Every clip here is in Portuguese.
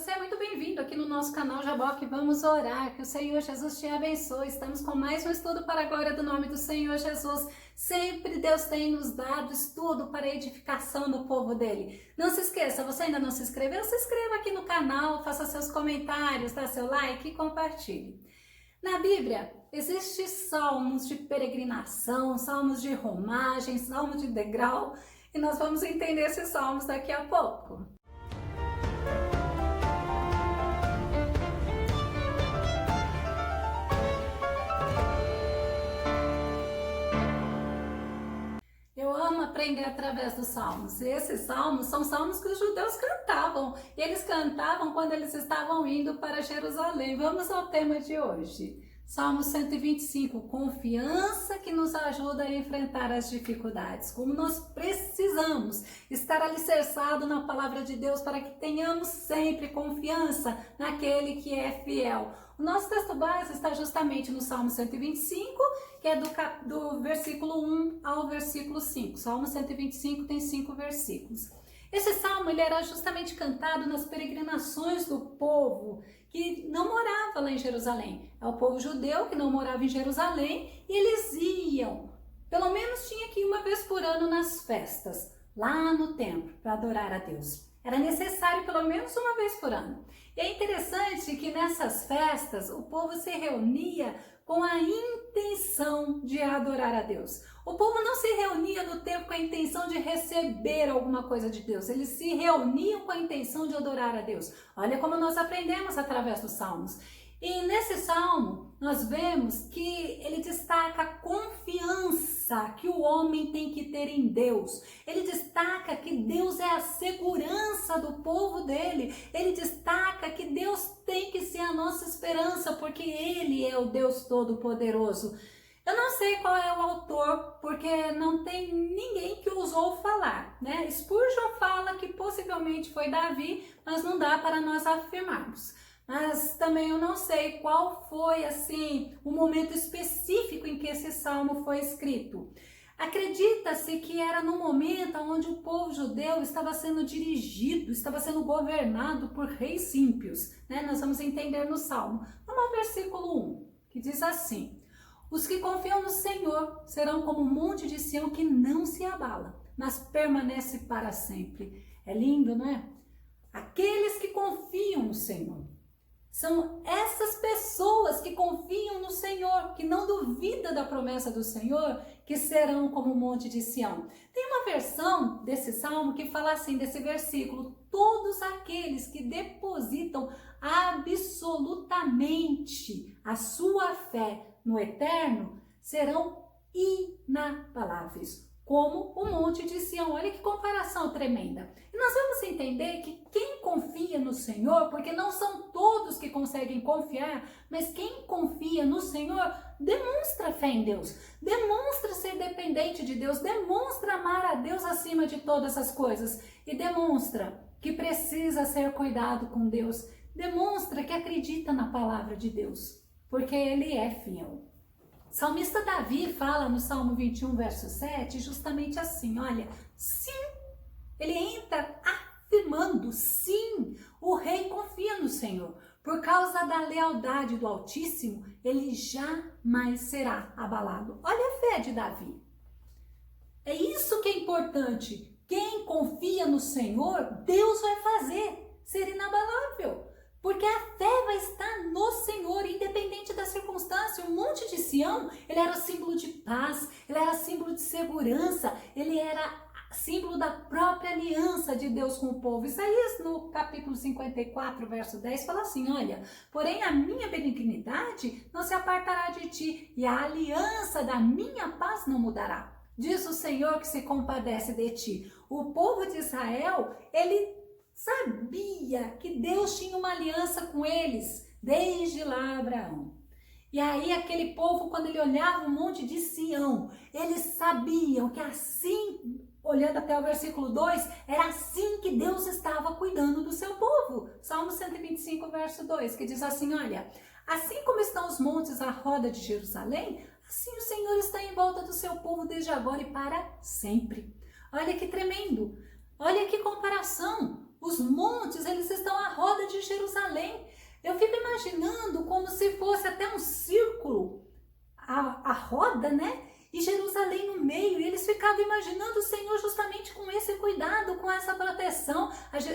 Você é muito bem-vindo aqui no nosso canal Jaboque. Vamos orar, que o Senhor Jesus te abençoe. Estamos com mais um estudo para a glória do nome do Senhor Jesus. Sempre Deus tem nos dado estudo para a edificação do povo dele. Não se esqueça, você ainda não se inscreveu? Se inscreva aqui no canal, faça seus comentários, dá seu like e compartilhe. Na Bíblia, existem salmos de peregrinação, salmos de romagem, salmos de degrau, e nós vamos entender esses salmos daqui a pouco. Eu amo aprender através dos salmos. E esses salmos são salmos que os judeus cantavam. E eles cantavam quando eles estavam indo para Jerusalém. Vamos ao tema de hoje. Salmo 125, confiança que nos ajuda a enfrentar as dificuldades. Como nós precisamos estar alicerçados na palavra de Deus para que tenhamos sempre confiança naquele que é fiel. O nosso texto base está justamente no Salmo 125, que é do versículo 1 ao versículo 5. Salmo 125 tem 5 versículos. Esse salmo ele era justamente cantado nas peregrinações do povo que não morava lá em Jerusalém. É o povo judeu que não morava em Jerusalém e eles iam, pelo menos tinha que ir uma vez por ano nas festas, lá no templo, para adorar a Deus. Era necessário pelo menos uma vez por ano. E é interessante que nessas festas o povo se reunia com a intenção de adorar a Deus. O povo não se reunia no templo com a intenção de receber alguma coisa de Deus. Eles se reuniam com a intenção de adorar a Deus. Olha como nós aprendemos através dos salmos. E nesse salmo, nós vemos que ele destaca a confiança que o homem tem que ter em Deus. Ele destaca que Deus é a segurança do povo dele. Ele destaca que Deus tem que ser a nossa esperança, porque Ele é o Deus Todo-Poderoso. Eu não sei qual é o autor, porque não tem ninguém que ousou falar, né? Spurgeon fala que possivelmente foi Davi, mas não dá para nós afirmarmos. Mas também eu não sei qual foi, assim, o momento específico em que esse salmo foi escrito. Acredita-se que era no momento onde o povo judeu estava sendo dirigido, estava sendo governado por reis ímpios, né? Nós vamos entender no salmo. Vamos ao versículo 1, que diz assim: os que confiam no Senhor serão como um monte de Sião que não se abala, mas permanece para sempre. É lindo, não é? Aqueles que confiam no Senhor. São essas pessoas que confiam no Senhor, que não duvidam da promessa do Senhor, que serão como um monte de Sião. Tem uma versão desse salmo que fala assim, desse versículo: todos aqueles que depositam absolutamente a sua fé no Eterno serão inabaláveis, como o monte de Sião. Olha que comparação tremenda. E nós vamos entender que quem confia no Senhor, porque não são todos que conseguem confiar, mas quem confia no Senhor demonstra fé em Deus, demonstra ser dependente de Deus, demonstra amar a Deus acima de todas as coisas e demonstra que precisa ser cuidado com Deus, demonstra que acredita na palavra de Deus, porque Ele é fiel. O salmista Davi fala no Salmo 21, verso 7, justamente assim, olha, sim, ele entra afirmando, sim, o rei confia no Senhor. Por causa da lealdade do Altíssimo, ele jamais será abalado. Olha a fé de Davi. É isso que é importante. Quem confia no Senhor, Deus vai fazer ser inabalável. Porque a fé vai estar no Senhor, independente da circunstância. O monte de Sião, ele era símbolo de paz, ele era símbolo de segurança, ele era símbolo da própria aliança de Deus com o povo. Isaías, no capítulo 54, verso 10, fala assim, olha, porém a minha benignidade não se apartará de ti, e a aliança da minha paz não mudará. Diz o Senhor que se compadece de ti. O povo de Israel, ele sabia que Deus tinha uma aliança com eles, desde lá Abraão. E aí aquele povo, quando ele olhava o monte de Sião, eles sabiam que assim, olhando até o versículo 2, era assim que Deus estava cuidando do seu povo. Salmo 125, verso 2, que diz assim, olha, assim como estão os montes à roda de Jerusalém, assim o Senhor está em volta do seu povo desde agora e para sempre. Olha que tremendo, olha que comparação. Os montes, eles estão à roda de Jerusalém. Jerusalém. Eu fico imaginando como se fosse até um círculo, a roda, né? E Jerusalém no meio, e eles ficavam imaginando o Senhor justamente com esse cuidado, com essa proteção.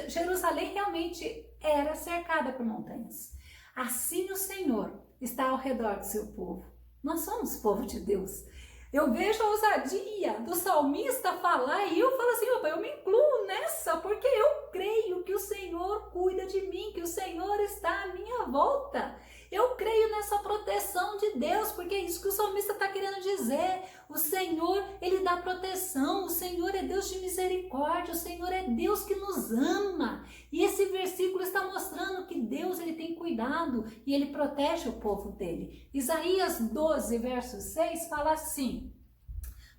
Jerusalém realmente era cercada por montanhas. Assim o Senhor está ao redor do seu povo. Nós somos povo de Deus. Eu vejo a ousadia do salmista falar e eu falo assim, opa, eu me incluo nessa, porque eu creio que o Senhor cuida de mim, que o Senhor está à minha volta. Eu creio nessa proteção de Deus, porque é isso que o salmista está querendo dizer. O Senhor, Ele dá proteção, o Senhor é Deus de misericórdia, o Senhor é Deus que nos ama. E esse versículo está mostrando que Deus, Ele tem cuidado e Ele protege o povo dele. Isaías 12, verso 6 fala assim: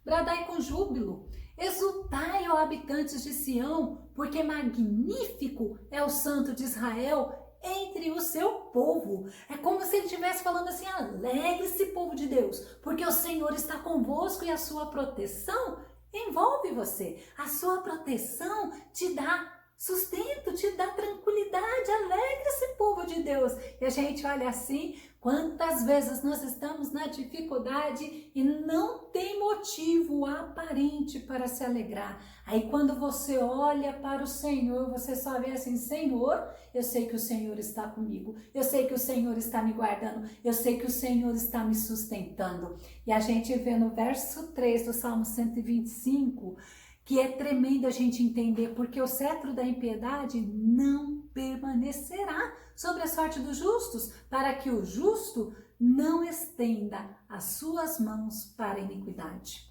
bradai com júbilo, exultai, ó habitantes de Sião, porque magnífico é o Santo de Israel entre o seu povo. É como se ele estivesse falando assim: alegre-se, povo de Deus, porque o Senhor está convosco e a sua proteção envolve você. A sua proteção te dá sustento, te dá tranquilidade. Alegre-se, povo de Deus. E a gente olha assim, quantas vezes nós estamos na dificuldade e não tem motivo aparente para se alegrar. Aí quando você olha para o Senhor, você só vê assim: Senhor, eu sei que o Senhor está comigo, eu sei que o Senhor está me guardando, eu sei que o Senhor está me sustentando. E a gente vê no verso 3 do Salmo 125, que é tremendo a gente entender, porque o cetro da impiedade não permanecerá sobre a sorte dos justos, para que o justo não estenda as suas mãos para a iniquidade.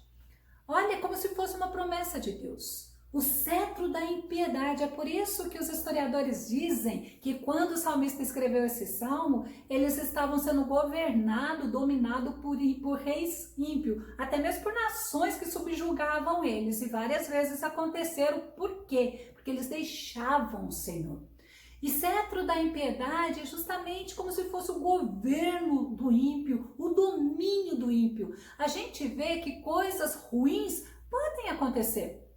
Olha, é como se fosse uma promessa de Deus. O cetro da impiedade, é por isso que os historiadores dizem que quando o salmista escreveu esse salmo, eles estavam sendo governados, dominados por reis ímpios, até mesmo por nações que subjugavam eles, e várias vezes aconteceram. Por quê? Porque eles deixavam o Senhor. E cetro da impiedade é justamente como se fosse o governo do ímpio, o domínio do ímpio. A gente vê que coisas ruins podem acontecer,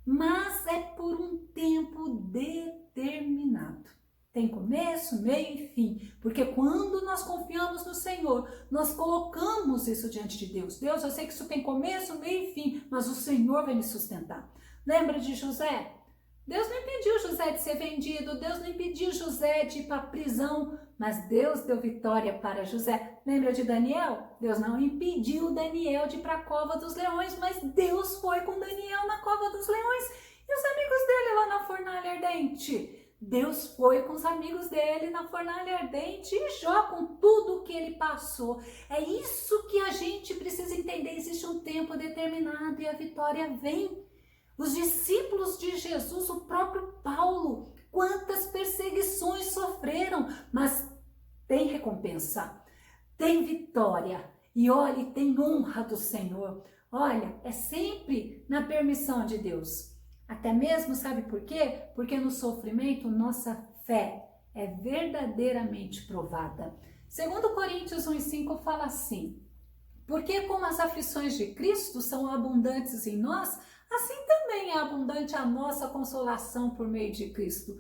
mas é por um tempo determinado. Tem começo, meio e fim, porque quando nós confiamos no Senhor, nós colocamos isso diante de Deus. Deus, eu sei que isso tem começo, meio e fim, mas o Senhor vai me sustentar. Lembra de José? Deus não impediu José de ser vendido, Deus não impediu José de ir para a prisão, mas Deus deu vitória para José. Lembra de Daniel? Deus não impediu Daniel de ir para a cova dos leões, mas Deus foi com Daniel na cova dos leões. E os amigos dele lá na fornalha ardente? Deus foi com os amigos dele na fornalha ardente, e Jó com tudo que ele passou. É isso que a gente precisa entender. Existe um tempo determinado e a vitória vem. Os discípulos de Jesus, o próprio Paulo, quantas perseguições sofreram, mas tem recompensa, tem vitória, e olha, tem honra do Senhor. Olha, é sempre na permissão de Deus. Até mesmo, sabe por quê? Porque no sofrimento nossa fé é verdadeiramente provada. Segundo Coríntios 1:5 fala assim: porque como as aflições de Cristo são abundantes em nós, assim também é abundante a nossa consolação por meio de Cristo.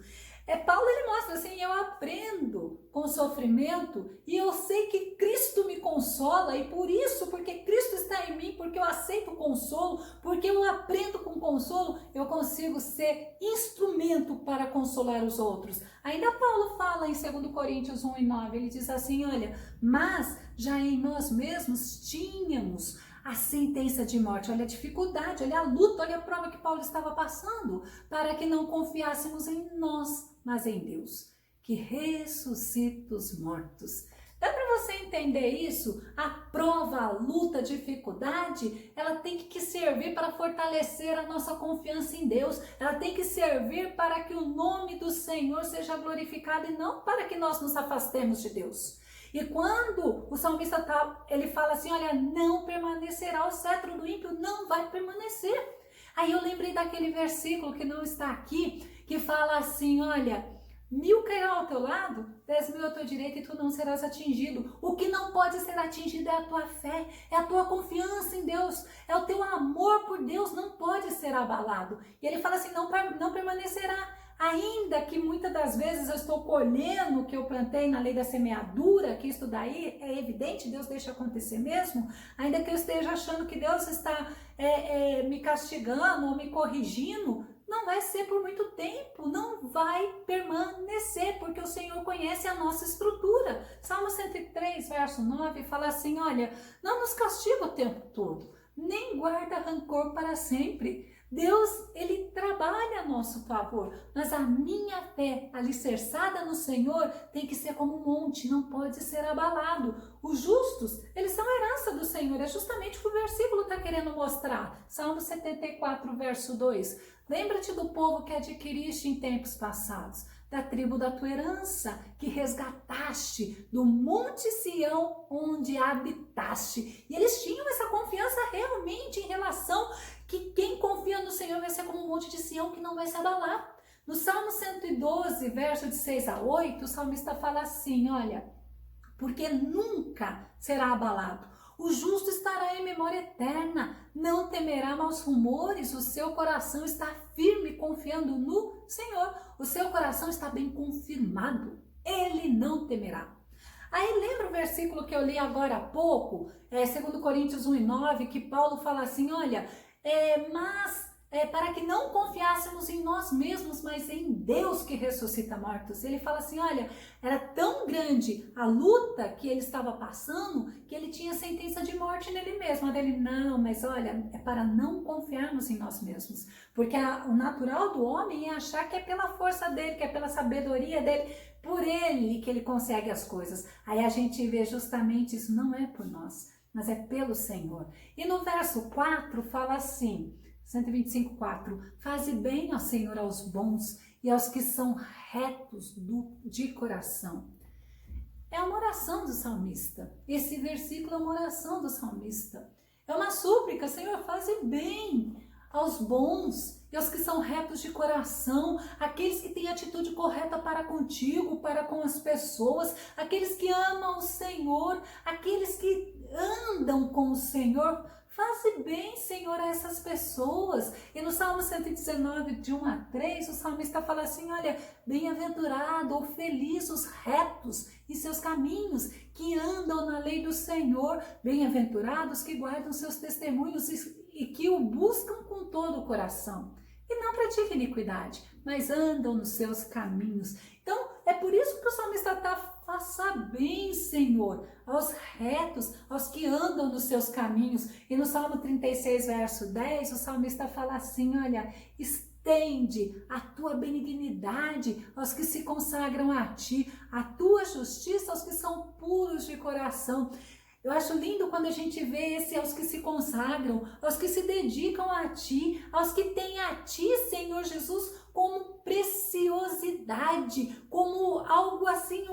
Paulo, ele mostra assim: eu aprendo com o sofrimento e eu sei que Cristo me consola, e por isso, porque Cristo está em mim, porque eu aceito o consolo, porque eu aprendo com consolo, eu consigo ser instrumento para consolar os outros. Ainda Paulo fala em 2 Coríntios 1:9, ele diz assim: olha, mas já em nós mesmos tínhamos a sentença de morte. Olha a dificuldade, olha a luta, olha a prova que Paulo estava passando, para que não confiássemos em nós, mas em Deus, que ressuscita os mortos. Dá para você entender isso? A prova, a luta, a dificuldade, ela tem que servir para fortalecer a nossa confiança em Deus. Ela tem que servir para que o nome do Senhor seja glorificado e não para que nós nos afastemos de Deus. E quando o salmista ele fala assim: olha, não permanecerá o cetro do ímpio, não vai permanecer. Aí eu lembrei daquele versículo que não está aqui, que fala assim: olha, 1000 cairão ao teu lado, 10.000 à tua direita, e tu não serás atingido. O que não pode ser atingido é a tua fé, é a tua confiança em Deus, é o teu amor por Deus, não pode ser abalado. E ele fala assim: não permanecerá. ainda que muitas das vezes eu estou colhendo o que eu plantei na lei da semeadura, que isso daí é evidente, Deus deixa acontecer mesmo, ainda que eu esteja achando que Deus está me castigando ou me corrigindo, não vai ser por muito tempo, não vai permanecer, porque o Senhor conhece a nossa estrutura. Salmo 103, verso 9, fala assim, olha, não nos castiga o tempo todo, nem guarda rancor para sempre. Deus, ele trabalha a nosso favor, mas a minha fé alicerçada no Senhor tem que ser como um monte, não pode ser abalado. Os justos, eles são herança do Senhor, é justamente o que o versículo está querendo mostrar. Salmo 74, verso 2. Lembra-te do povo que adquiriste em tempos passados, da tribo da tua herança, que resgataste do monte Sião, onde habitaste. E eles tinham essa confiança realmente em relação que quem confia no Senhor vai ser como um monte de Sião que não vai se abalar. No Salmo 112, verso de 6 a 8, o salmista fala assim, olha, porque nunca será abalado. O justo estará em memória eterna, não temerá maus rumores, o seu coração está firme, confiando no Senhor. O seu coração está bem confirmado, ele não temerá. Aí lembra o versículo que eu li agora há pouco, 2 Coríntios 1:9, que Paulo fala assim, olha, para que não confiássemos em nós mesmos, mas em Deus que ressuscita mortos. Ele fala assim, olha, era tão grande a luta que ele estava passando, que ele tinha sentença de morte nele mesmo. Ele, não, mas olha, é para não confiarmos em nós mesmos, porque o natural do homem é achar que é pela força dele, que é pela sabedoria dele, por ele que ele consegue as coisas. Aí a gente vê justamente isso, não é por nós, mas é pelo Senhor. E no verso 4 fala assim, 125:4, faze bem, ó Senhor, aos bons e aos que são retos de coração. É uma oração do salmista. Esse versículo é uma oração do salmista. É uma súplica, Senhor, faze bem aos bons e aos que são retos de coração, aqueles que têm atitude correta para contigo, para com as pessoas, aqueles que amam o Senhor, aqueles que andam com o Senhor. Faze bem, Senhor, a essas pessoas. E no Salmo 119, de 1 a 3, o salmista fala assim, olha, bem-aventurado ou feliz os retos em seus caminhos, que andam na lei do Senhor, bem-aventurados que guardam seus testemunhos e que o buscam com todo o coração. E não praticam iniquidade, mas andam nos seus caminhos. Então, é por isso que o salmista está, faça bem, Senhor, aos retos, aos que andam nos seus caminhos. E no Salmo 36, verso 10, o salmista fala assim, olha, estende a tua benignidade aos que se consagram a ti, a tua justiça aos que são puros de coração. Eu acho lindo quando a gente vê aos que se consagram, aos que se dedicam a ti, aos que têm a ti, Senhor Jesus, como preciosidade, como algo assim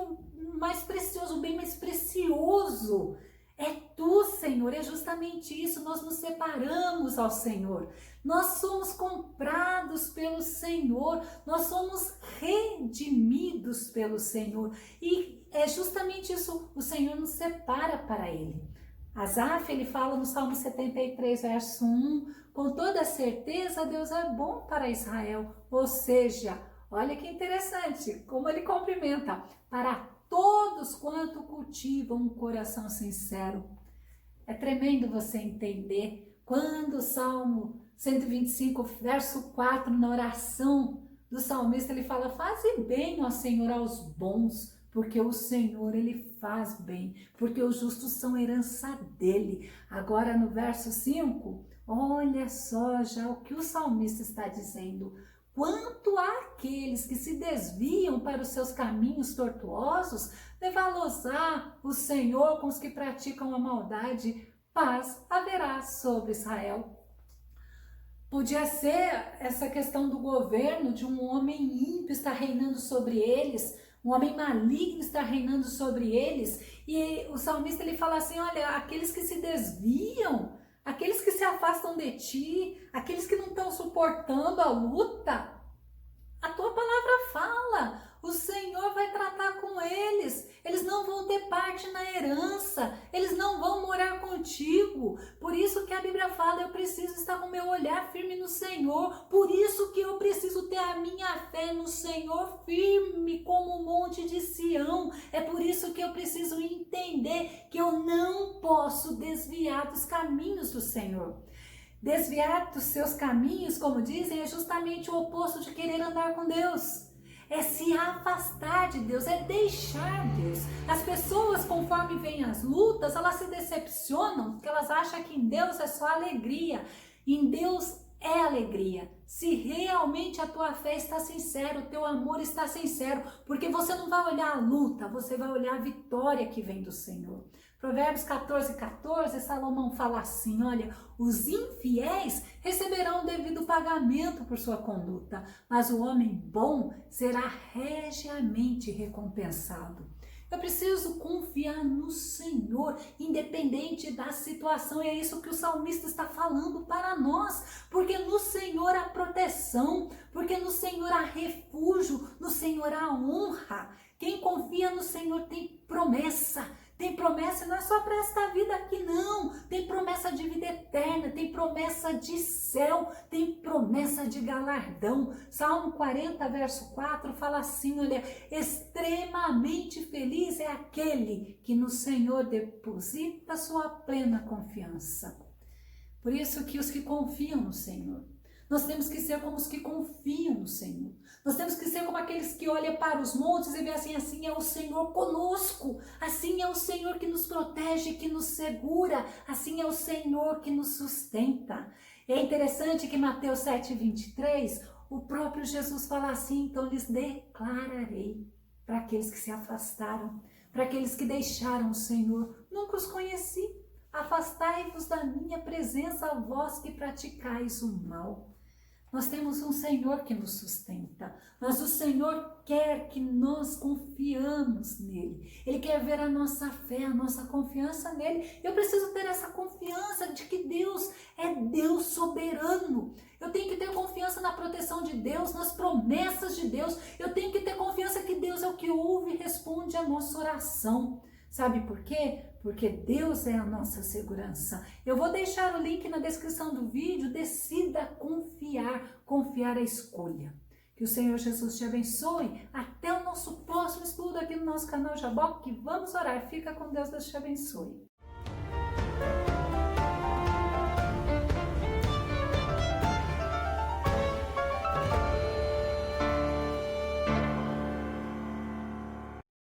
mais precioso, bem mais precioso. É tu, Senhor, é justamente isso, nós nos separamos ao Senhor. Nós somos comprados pelo Senhor, nós somos redimidos pelo Senhor. E é justamente isso, o Senhor nos separa para Ele. Asaf, ele fala no Salmo 73, verso 1, com toda certeza Deus é bom para Israel. Ou seja, olha que interessante, como ele cumprimenta, para todos quanto cultivam um coração sincero. É tremendo você entender quando o Salmo 125, verso 4, na oração do salmista, ele fala, faze bem, ó Senhor, aos bons, porque o Senhor, ele faz bem, porque os justos são herança dele. Agora no verso 5, olha só já o que o salmista está dizendo. Quanto àqueles que se desviam para os seus caminhos tortuosos, levá-los-á o Senhor com os que praticam a maldade, paz haverá sobre Israel. Podia ser essa questão do governo, de um homem ímpio estar reinando sobre eles, um homem maligno está reinando sobre eles, e o salmista ele fala assim, olha, aqueles que se desviam, aqueles que se afastam de ti, aqueles que não estão suportando a luta, a tua palavra fala, o Senhor vai tratar com eles, eles não vão ter parte na herança, eles não vão morar contigo. Por isso que a Bíblia fala, eu preciso estar com o meu olhar firme no Senhor. Por isso que eu preciso ter a minha fé no Senhor firme como o monte de Sião. É por isso que eu preciso entender que eu não posso desviar dos caminhos do Senhor. Desviar dos seus caminhos, como dizem, é justamente o oposto de querer andar com Deus. É se afastar de Deus, é deixar Deus. As pessoas, conforme vêm as lutas, elas se decepcionam, porque elas acham que em Deus é só alegria. Em Deus é alegria. Se realmente a tua fé está sincera, o teu amor está sincero, porque você não vai olhar a luta, você vai olhar a vitória que vem do Senhor. Provérbios 14:14, Salomão fala assim, olha, os infiéis receberão o devido pagamento por sua conduta, mas o homem bom será regiamente recompensado. Eu preciso confiar no Senhor, independente da situação, e é isso que o salmista está falando para nós, porque no Senhor há proteção, porque no Senhor há refúgio, no Senhor há honra. Quem confia no Senhor tem promessa. Tem promessa não é só para esta vida aqui, não. Tem promessa de vida eterna, tem promessa de céu, tem promessa de galardão. Salmo 40, verso 4 fala assim, olha, extremamente feliz é aquele que no Senhor deposita sua plena confiança. Por isso que os que confiam no Senhor, nós temos que ser como os que confiam no Senhor. Nós temos que ser como aqueles que olham para os montes e veem assim é o Senhor conosco. Assim é o Senhor que nos protege, que nos segura. Assim é o Senhor que nos sustenta. É interessante que em Mateus 7:23, o próprio Jesus fala assim, então lhes declararei para aqueles que se afastaram, para aqueles que deixaram o Senhor. Nunca os conheci. Afastai-vos da minha presença, vós que praticais o mal. Nós temos um Senhor que nos sustenta, mas o Senhor quer que nós confiamos nele. Ele quer ver a nossa fé, a nossa confiança nele. Eu preciso ter essa confiança de que Deus é Deus soberano. Eu tenho que ter confiança na proteção de Deus, nas promessas de Deus. Eu tenho que ter confiança que Deus é o que ouve e responde a nossa oração. Sabe por quê? Porque Deus é a nossa segurança. Eu vou deixar o link na descrição do vídeo. Decida confiar. Confiar é a escolha. Que o Senhor Jesus te abençoe. Até o nosso próximo estudo aqui no nosso canal Jaboque. Vamos orar. Fica com Deus. Deus te abençoe.